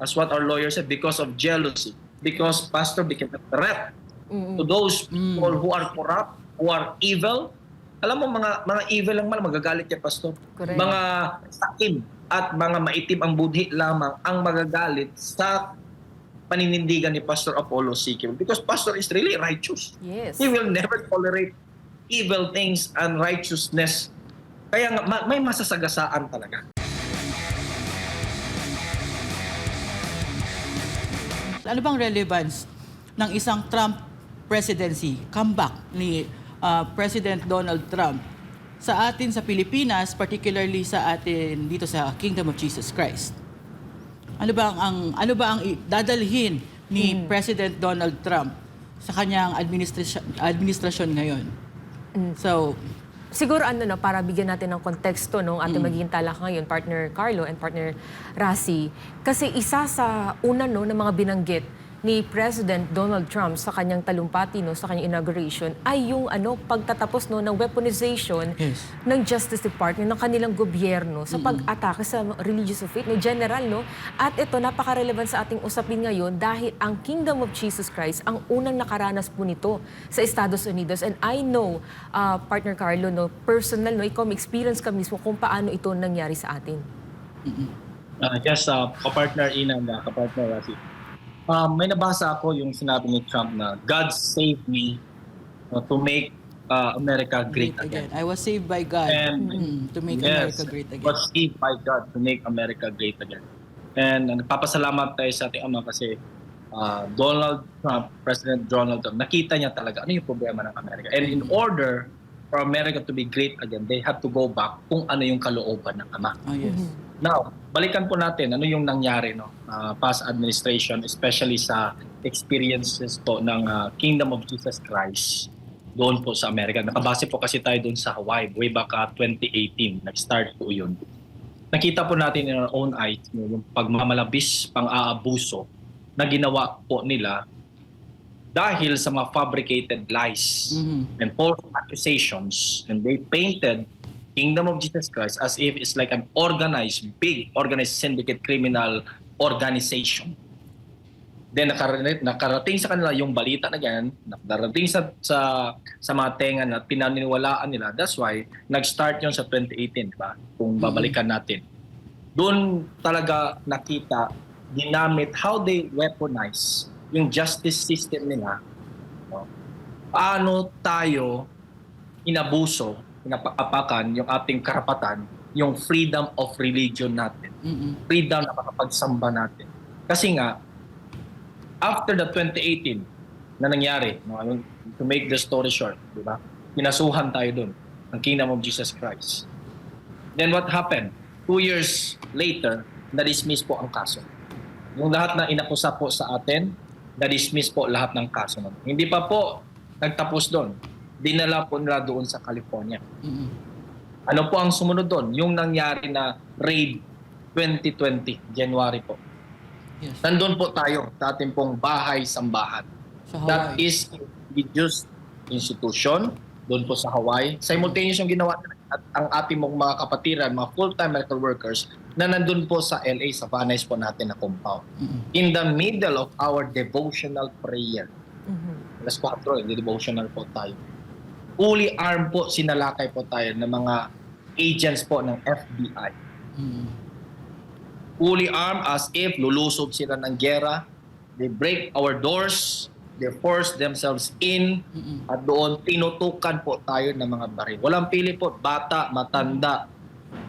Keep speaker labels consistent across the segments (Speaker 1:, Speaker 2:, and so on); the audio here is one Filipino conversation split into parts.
Speaker 1: as what our lawyer said, because of jealousy. Because pastor became a threat to those people who are corrupt, who are evil. Alam mo, mga evil lang man, magagalit kay pastor.
Speaker 2: Correct.
Speaker 1: Mga sakim at mga maitim ang budhi lamang ang magagalit sa paninindigan ni Pastor Apollo Siquio. Because pastor is really righteous.
Speaker 2: Yes.
Speaker 1: He will never tolerate evil things and righteousness. Kaya nga, may masasagasaan talaga.
Speaker 3: Ano bang relevance ng isang Trump presidency, comeback ni President Donald Trump sa atin sa Pilipinas, particularly sa atin dito sa Kingdom of Jesus Christ? Ano ba ang dadalhin ni President Donald Trump sa kanyang administrasyon ngayon? So,
Speaker 2: siguro para bigyan natin ng konteksto nung ating magiging talak ngayon, partner Carlo and partner Raci, kasi isa sa una ng mga binanggit ni President Donald Trump sa kanyang talumpati sa kanyang inauguration ay yung pagtatapos ng weaponization ng Justice Department ng kanilang gobyerno sa pag-atake sa religious of faith general at ito napaka-relevant sa ating usapin ngayon dahil ang Kingdom of Jesus Christ ang unang nakaranas po nito sa Estados Unidos, and I know partner Carlo personal ikaw may experience ka mismo kung paano ito nangyari sa atin.
Speaker 1: Yes, kapartner Ina, kapartner Rafi. May nabasa ako yung sinabi ni Trump na God saved me to make America great again.
Speaker 3: I was saved by God to make America great again.
Speaker 1: Was saved by God to make America great again. And nagpapasalamat tayo sa ating Ama kasi Donald Trump, President Donald Trump, nakita niya talaga ano yung problema ng Amerika. And in order for America to be great again, they have to go back kung ano yung kalooban ng Ama.
Speaker 3: Oh, yes.
Speaker 1: Now, balikan po natin ano yung nangyari past administration, especially sa experiences po ng Kingdom of Jesus Christ doon po sa Amerika. Nakabase po kasi tayo doon sa Hawaii way back 2018. Nag-start po yun. Nakita po natin in our own eyes yung pagmamalabis, pang-aabuso na ginawa po nila dahil sa mga fabricated lies and false accusations, and they painted Kingdom of Jesus Christ as if it's like an big organized syndicate criminal organization. Then nakarating sa kanila yung balita na yan, nakarating sa mga tenga na pinaniniwalaan nila. That's why nag-start yun sa 2018, diba? Kung babalikan natin. Doon talaga nakita, ginamit how they weaponize yung justice system nila. Paano tayo inabuso, pinapakan yung ating karapatan, yung freedom of religion natin. Freedom na makapagsamba natin. Kasi nga, after the 2018 na nangyari, to make the story short, di ba? Pinasuhan tayo dun, ang Kingdom of Jesus Christ. Then what happened? 2 years later, na-dismiss po ang kaso. Yung lahat na inakusa po sa atin, na-dismiss po lahat ng kaso. Hindi pa po nagtapos doon. Dinala po nila doon sa California. Ano po ang sumunod doon? Yung nangyari na raid 2020, January po.
Speaker 3: Yes.
Speaker 1: Nandun po tayo sa ating pong bahay-sambahan. That is a religious institution doon po sa Hawaii. Simultaneous yung ginawa at ang ating mga kapatiran, mga full-time medical workers na nandun po sa LA, sa Van Nuys po natin na compound. In the middle of our devotional prayer. Alas 4, devotional po tayo. Fully armed po, sinalakay po tayo ng mga agents po ng FBI. Fully armed as if lulusob sila ng gera. They break our doors. They force themselves in. At doon, tinutukan po tayo ng mga baril. Walang pili po, bata, matanda,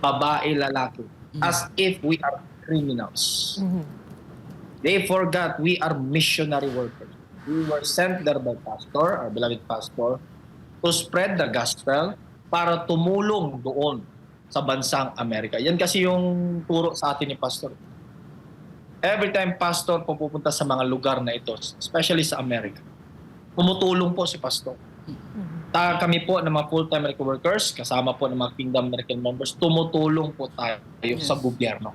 Speaker 1: babae, lalaki. As if we are criminals. They forgot we are missionary workers. We were sent there by pastor, our beloved pastor, to spread the gospel para tumulong doon sa bansang Amerika. Yan kasi yung turo sa atin ni pastor. Every time pastor pupunta sa mga lugar na ito, especially sa Amerika, tumutulong po si pastor. Kami po ng mga full-time medical workers, kasama po ng mga Kingdom medical members, tumutulong po tayo sa gobyerno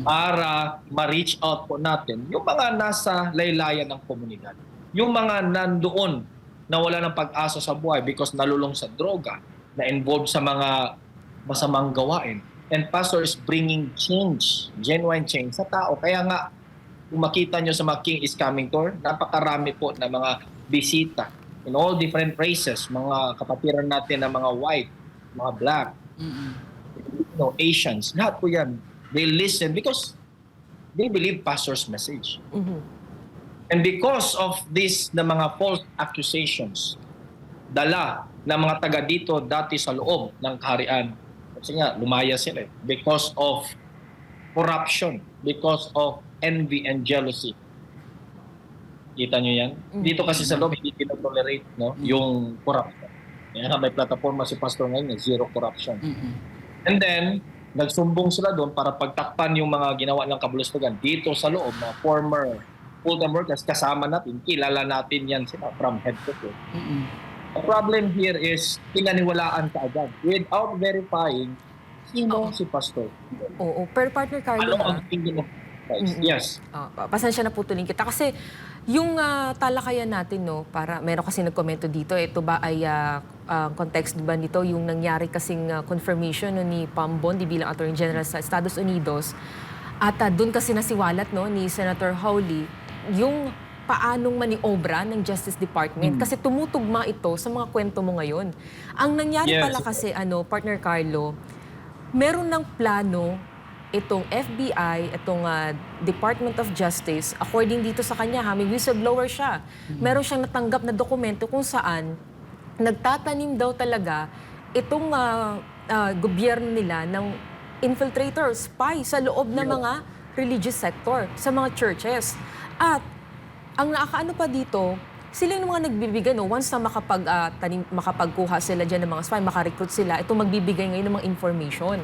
Speaker 1: para ma-reach out po natin yung mga nasa laylayan ng komunidad. Yung mga nandoon na wala ng pag-asa sa buhay because nalulong sa droga, na involved sa mga masamang gawain. And pastor is bringing change, genuine change sa tao. Kaya nga, kung makita nyo sa mga King is Coming tour, napakarami po na mga bisita in all different races, mga kapatiran natin na mga white, mga black, Asians, lahat po yan. They listen because they believe pastor's message. And because of this na mga false accusations, dala ng mga taga dito dati sa loob ng kaharian, kasi nga lumaya sila because of corruption, because of envy and jealousy. Kita nyo yan? Dito kasi sa loob, hindi tinotolerate yung corruption. Kaya may plataforma si Pastor ngayon, zero corruption. And then, nagsumbong sila doon para pagtakpan yung mga ginawa ng kabulustugan dito sa loob, mga former full-time workers, kasama natin, kilala natin yan sila from head to toe. The problem here is pinaniwalaan ka agad without verifying sino si Pastor.
Speaker 2: Oo, pero partner Carlo,
Speaker 1: Ano ang kingdom of Christ? Yes.
Speaker 2: Pasensya na po tuloy kita kasi yung talakayan natin, no, para meron kasi nagkomento dito, ito ba ay context ba nito yung nangyari kasing confirmation no, ni Pam Bondi bilang Attorney General sa Estados Unidos at doon kasi nasiwalat no ni Senator Hawley yung paanong maniobra ng Justice Department kasi tumutugma ito sa mga kwento mo ngayon. Ang nangyari pala kasi partner Carlo, meron ng plano itong FBI, itong Department of Justice, according dito sa kanya, may whistleblower siya. Meron siyang natanggap na dokumento kung saan nagtatanim daw talaga itong gobyerno nila ng infiltrator, spy sa loob ng mga religious sector, sa mga churches. At ang nakakaano pa dito, sila yung mga nagbibigay, no, once na makapagkuha sila dyan ng mga spy, makarecruit sila, ito magbibigay ngayon ng mga information.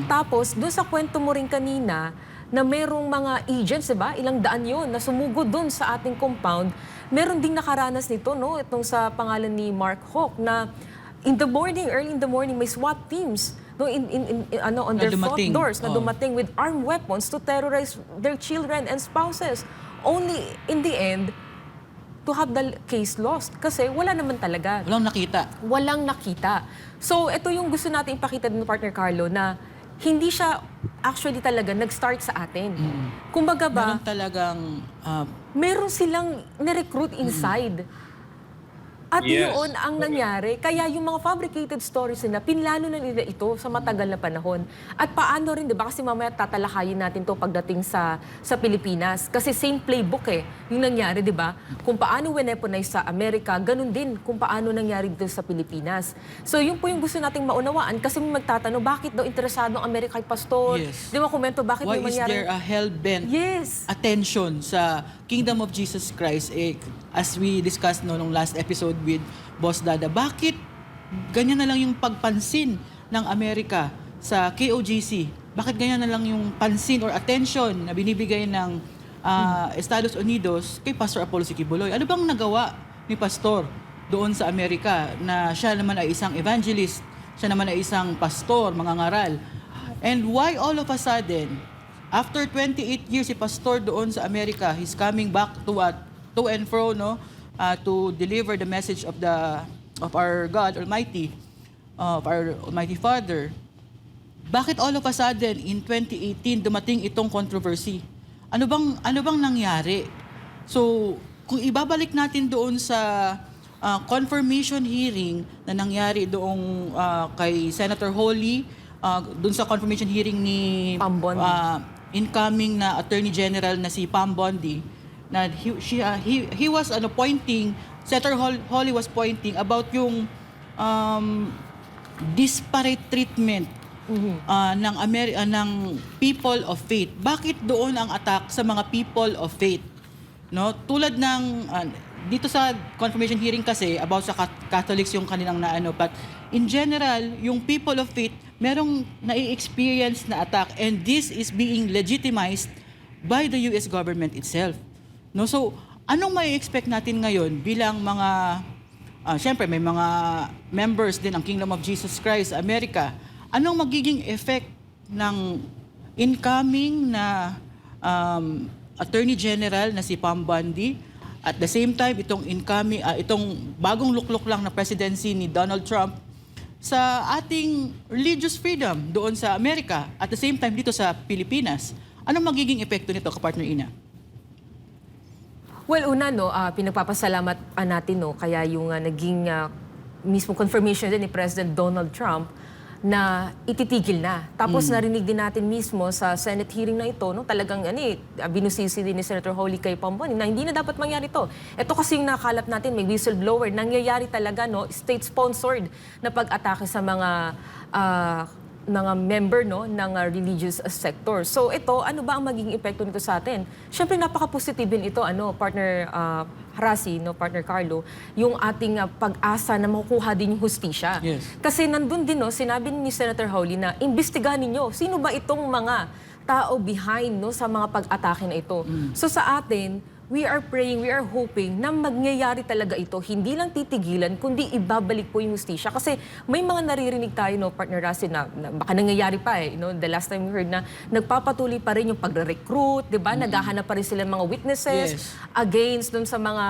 Speaker 2: Tapos, doon sa kwento mo rin kanina, na merong mga agents, diba? Ilang daan yun, na sumugod doon sa ating compound. Meron ding nakaranas nito, no? Itong sa pangalan ni Mark Hawk, na early in the morning, may SWAT teams no, on their front doors na dumating with armed weapons to terrorize their children and spouses. Only in the end, to have the case lost. Kasi wala naman talaga. Walang nakita. So, ito yung gusto natin ipakita din ng partner Carlo na hindi siya actually talaga nag-start sa atin. Kumbaga ba,
Speaker 3: Meron talagang...
Speaker 2: meron silang nirecruit inside. At yun ang nangyari. Kaya yung mga fabricated stories nila, pinlano na nila ito sa matagal na panahon. At paano rin, di ba? Kasi mamaya tatalakayin natin to pagdating sa Pilipinas. Kasi same playbook yung nangyari, di ba? Kung paano weaponize sa Amerika, ganun din kung paano nangyari dito sa Pilipinas. So yun po yung gusto nating maunawaan. Kasi may magtatanong, bakit daw interesado ang Amerika kay Pastor?
Speaker 3: Yes.
Speaker 2: Di ba komento, bakit
Speaker 3: Why
Speaker 2: may
Speaker 3: is
Speaker 2: mangyari?
Speaker 3: there a hell-bent attention sa Kingdom of Jesus Christ? As we discussed nung last episode with Boss Dada, bakit ganyan na lang yung pagpansin ng Amerika sa KOGC? Bakit ganyan na lang yung pansin or attention na binibigay ng Estados Unidos kay Pastor Apollo Sikibuloy? Ano bang nagawa ni Pastor doon sa Amerika na siya naman ay isang evangelist, siya naman ay isang pastor, mangangaral? And why all of a sudden, after 28 years si Pastor doon sa Amerika, he's coming back to and fro, no, to deliver the message of our God Almighty, of our Almighty Father. Bakit all of a sudden in 2018 dumating itong controversy? Ano bang nangyari? So, kung ibabalik natin doon sa confirmation hearing na nangyari doong kay Senator Hawley, doon sa confirmation hearing ni
Speaker 2: Pam Bondi.
Speaker 3: Incoming na Attorney General na si Pam Bondi, na he was pointing, Senator Hawley was pointing about yung disparate treatment ng people of faith. Bakit doon ang attack sa mga people of faith? No, tulad ng dito sa confirmation hearing kasi about sa Catholics yung kanilang but in general, yung people of faith merong nai-experience na attack, and this is being legitimized by the US government itself. No, so anong mai-expect natin ngayon bilang mga syempre may mga members din ng Kingdom of Jesus Christ America? Anong magiging effect ng incoming na Attorney General na si Pam Bondi, at the same time itong incoming itong bagong luklok lang na presidency ni Donald Trump sa ating religious freedom doon sa Amerika, at the same time dito sa Pilipinas? Anong magiging epekto nito, kapartner Ina?
Speaker 2: Well, una, no, pinagpapasalamat natin, no, kaya yung naging mismo confirmation din ni President Donald Trump na ititigil na. Tapos narinig din natin mismo sa Senate hearing na ito, no, talagang binusisi din ni Senator Holly kay Pambon na hindi na dapat mangyari ito. Ito kasi yung nakalap natin, may whistleblower, nangyayari talaga, no, state-sponsored na pag-atake sa mga member, no, ng religious sector. So ito, ano ba ang magiging epekto nito sa atin? Siyempre napaka-positibin ito, partner Rasi, no, partner Carlo, yung ating pag-asa na makukuha din yung hustisya.
Speaker 3: Yes.
Speaker 2: Kasi nandun din, no, sinabi ni Senator Hawley na imbestigahan ninyo sino ba itong mga tao behind, no, sa mga pag-atake na ito. So sa atin, we are praying, we are hoping na mangyayari talaga ito. Hindi lang titigilan, kundi ibabalik po yung hustisya. Kasi may mga naririnig tayo, no, partner Rasi, na baka nangyayari pa the last time we heard na nagpapatuloy pa rin yung pagre-recruit, di ba? Naghahanap pa rin sila ng mga witnesses against dun sa mga,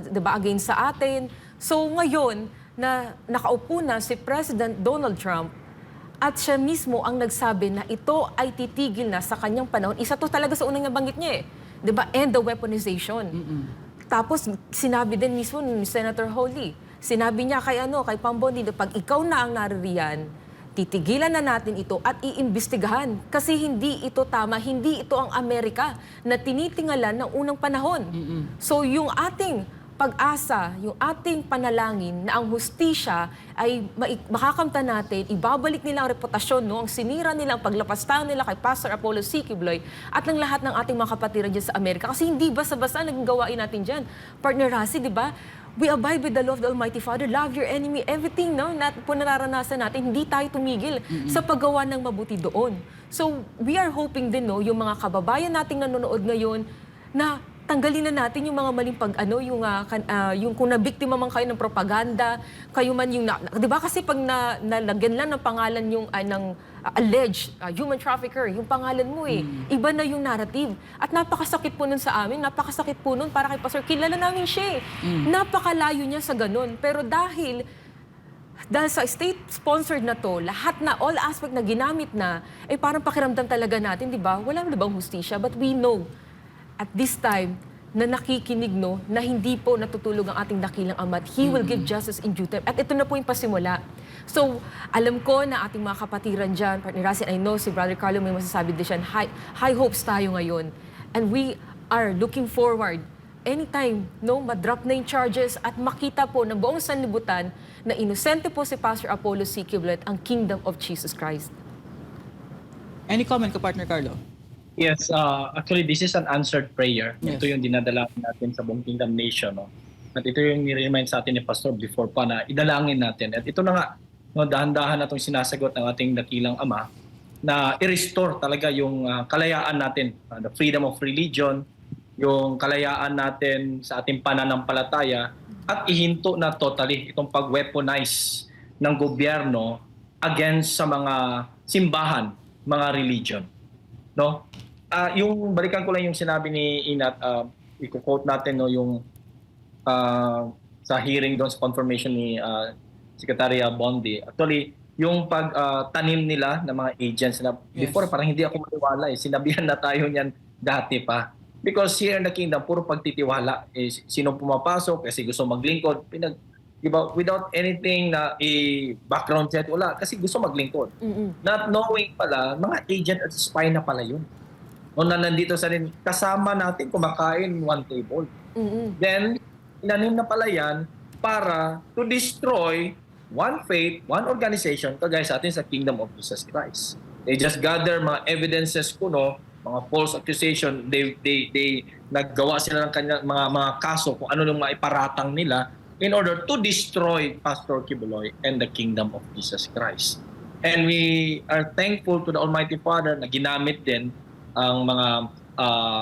Speaker 2: di ba, against sa atin. So ngayon, na nakaupo na si President Donald Trump, at siya mismo ang nagsabi na ito ay titigil na sa kanyang panahon. Isa to talaga sa unang nabanggit niya 'di ba? End the weaponization. Tapos sinabi din mismo ni Senator Hawley, sinabi niya kay Pambon, pag ikaw na ang naririyan, titigilan na natin ito at iimbestigahan kasi hindi ito tama, hindi ito ang Amerika na tinitingalan ng unang panahon. So yung ating pag-asa, yung ating panalangin na ang hustisya ay makakamtan natin, ibabalik nila ang reputasyon, no, ang sinira nila, ang paglapastahan nila kay Pastor Apollo C. Quibloy at ng lahat ng ating mga kapatiran dyan sa Amerika. Kasi hindi basta-basta naging gawain natin dyan. Partner Rasi, di ba? We abide with the law of the Almighty Father, love your enemy, everything, no, na po nararanasan natin, hindi tayo tumigil sa paggawa ng mabuti doon. So, we are hoping din, no, yung mga kababayan nating nanonood ngayon na tanggalin na natin yung mga maling yung kung nabiktima man kayo ng propaganda, kayo man yung, di ba kasi pag nalagyan lang ng pangalan yung ng alleged human trafficker, yung pangalan mo iba na yung narrative. At napakasakit po nun sa amin, napakasakit po nun para kay Pastor, kilala namin siya napakalayo niya sa ganun. Pero dahil sa state-sponsored na to, lahat na, all aspect na ginamit na, parang pakiramdam talaga natin, di ba? Wala na bang hustisya? But we know at this time, na nakikinig, no, na hindi po natutulog ang ating dakilang Ama at He will give justice in due time. At ito na po yung pasimula. So, alam ko na ating mga kapatiran dyan, partner Rasi, I know si Brother Carlo may masasabi din siya, high hopes tayo ngayon. And we are looking forward anytime, no, madrop na yung charges at makita po ng buong sanlibutan na inosente po si Pastor Apollo C. Quibloy at ang Kingdom of Jesus Christ.
Speaker 3: Any comment ka, partner Carlo?
Speaker 1: Yes, actually this is an answered prayer.
Speaker 3: Yes.
Speaker 1: Ito yung dinadala natin sa buong Kingdom Nation. No? At ito yung ni-remind sa atin ni Pastor before pa na idalangin natin. At ito na nga, no, dahan-dahan na itong sinasagot ng ating dakilang Ama na i-restore talaga yung kalayaan natin, the freedom of religion, yung kalayaan natin sa ating pananampalataya at ihinto na totally itong pag-weaponize ng gobyerno against sa mga simbahan, mga religion. No? Yung balikan ko lang yung sinabi ni Inat, i-quote natin, no, yung sa hearing doon sa confirmation ni Secretary Bondi. Actually, yung pagtanim nila ng mga agents na before parang hindi ako maniwala sinabihan na tayo niyan dati pa. Because here in the kingdom, puro pagtitiwala. Sino pumapasok kasi gusto maglingkod, diba, without anything na background check, wala. Kasi gusto maglingkod. Not knowing pala, mga agent at spy na pala yun. O na nandito sa rin, kasama natin kumakain one table. Then, inanim na pala yan para to destroy one faith, one organization, kagaya sa atin sa Kingdom of Jesus Christ. They just gather mga evidences kuno, mga false accusation, they naggawa sila ng kanyang mga kaso kung ano yung maiparatang nila in order to destroy Pastor Quibloy and the Kingdom of Jesus Christ. And we are thankful to the Almighty Father na ginamit din ang mga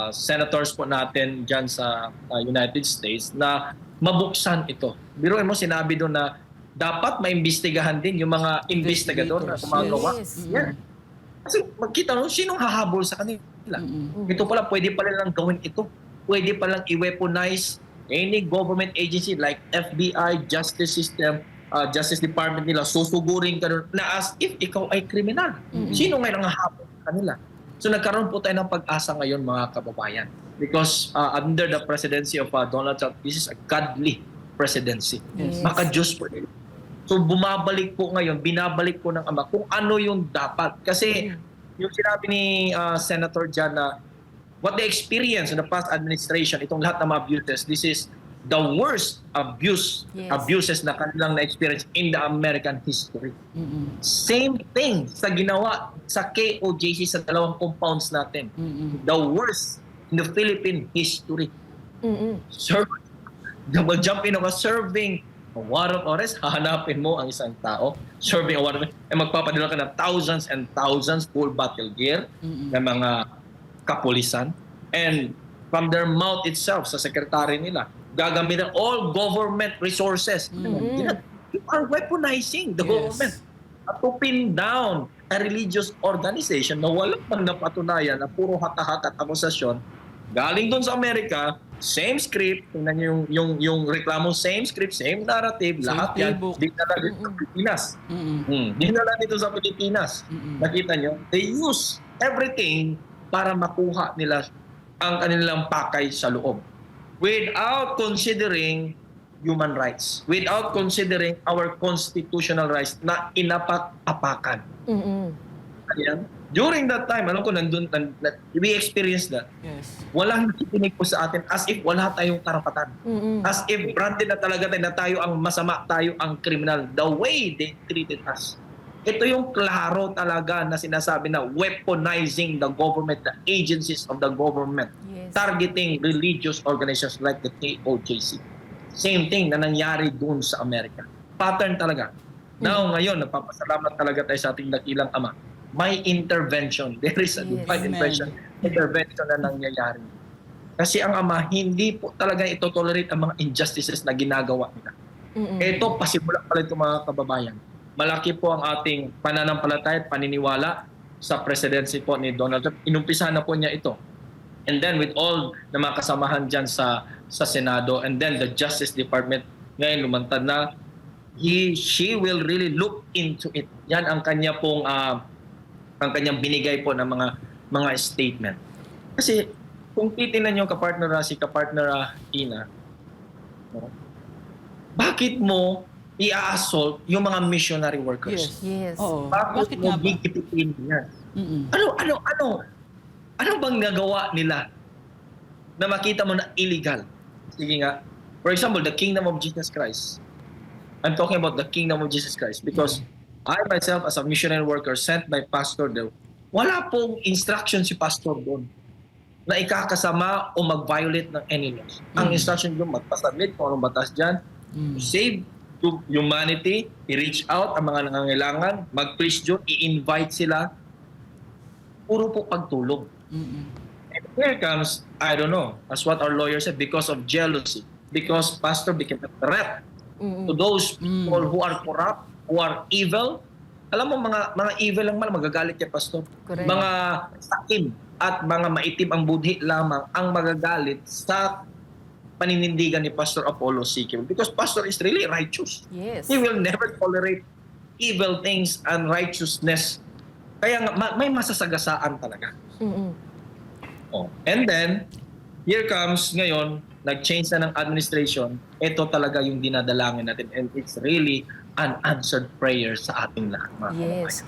Speaker 1: senators po natin dyan sa United States na mabuksan ito. Biruin mo, sinabi doon na dapat maimbestigahan din yung mga investigador na gumagawa. Yeah. Kasi magkita nyo, sinong hahabol sa kanila? Ito pala, pwede pala lang gawin ito. Pwede palang i-weaponize any government agency like FBI, Justice System, Justice Department nila, susugurin ka na as if ikaw ay kriminal. Sino ngayon ang hahabol sa kanila? So nagkaroon po tayo ng pag-asa ngayon, mga kababayan. Because under the presidency of Donald Trump, this is a godly presidency.
Speaker 3: Yes.
Speaker 1: Maka-Diyos po nila. So bumabalik po ngayon, binabalik po ng Ama kung ano yung dapat. Kasi yung sinabi ni Senator Jan na what they experienced in the past administration, itong lahat ng mga abuses, this is the worst abuses na kanilang na-experience in the American history. Same thing sa ginawa sa KOJC sa dalawang compounds natin. The worst in the Philippine history. Jump in ako, serving a warrant of arrest, hahanapin mo ang isang tao, serving a warrant of arrest, magpapadala ka ng thousands and thousands full battle gear ng mga kapulisan. And from their mouth itself, sa sekretary nila, gagamitin all government resources. You are weaponizing the government to pin down a religious organization na walang pang napatunayan na puro hata-hata at akusasyon. Galing doon sa Amerika, same script, tingnan niyo yung reklamo, same script, same narrative,
Speaker 3: Same
Speaker 1: lahat yan,
Speaker 3: playbook.
Speaker 1: dinala dito sa Pilipinas. Dinala dito sa Pilipinas. Nakita niyo? They use everything para makuha nila ang kanilang pakay sa loob. Without considering human rights, without considering our constitutional rights na inapak-apakan. Ayan. During that time, alam ko we experienced that.
Speaker 3: Yes.
Speaker 1: Walang nakikinig po sa atin as if wala tayong karapatan. As if branded na talaga tayo na tayo ang masama, tayo ang kriminal. The way they treated us. Ito yung klaro talaga na sinasabi na weaponizing the government, the agencies of the government, targeting religious organizations like the KOJC. Same thing na nangyari doon sa Amerika. Pattern talaga. Now, ngayon, napapasalamat talaga tayo sa ating dakilang Ama. May intervention. There is a divine intervention na nangyayari. Kasi ang Ama, hindi po talaga ito-tolerate ang mga injustices na ginagawa nila. Ito, pasimula pala ito mga kababayan. Malaki po ang ating pananampalataya at paniniwala sa presidency po ni Donald Trump. Inumpisa na po niya ito. And then with all na mga kasamahan dyan sa Senado, and then the Justice Department ngayon lumantad na, she will really look into it. Yan ang kanya pong ang kanyang binigay po ng mga statement. Kasi kung titingnan niyo kapartner si kapartner Ina, no? Bakit mo i-assault yung mga missionary workers?
Speaker 3: Yes.
Speaker 2: Yes.
Speaker 3: Oo.
Speaker 1: Bakit
Speaker 3: Bakit
Speaker 1: mo
Speaker 3: nga ba?
Speaker 1: gigipitin yan? Ano bang nagawa nila na makita mo na illegal? Sige nga. For example, the Kingdom of Jesus Christ. I'm talking about the Kingdom of Jesus Christ because I myself as a missionary worker sent by pastor there, wala pong instruction si pastor doon na ikakasama o mag-violate ng any laws. Ang instruction doon, magpasubmit kung anong batas dyan, to save to humanity, i-reach out ang mga nangangailangan, mag-preach doon, i-invite sila. Puro po pagtulong. And here comes, I don't know, as what our lawyer said, because of jealousy, because pastor became a threat to those people who are corrupt, who are evil. Alam mo, mga evil lang man, magagalit kay pastor.
Speaker 2: Correct.
Speaker 1: Mga sakim at mga maitim ang budhi lamang ang magagalit sa paninindigan ni Pastor Apollo Siquel. Because pastor is really righteous.
Speaker 2: Yes.
Speaker 1: He will never tolerate evil things and righteousness. Kaya nga, may masasagasaan talaga. Oh. And then, here comes ngayon, nag-change na ng administration, ito talaga yung dinadalangin natin and it's really an answered prayer sa ating lahat, mga kababayan.
Speaker 2: Yes.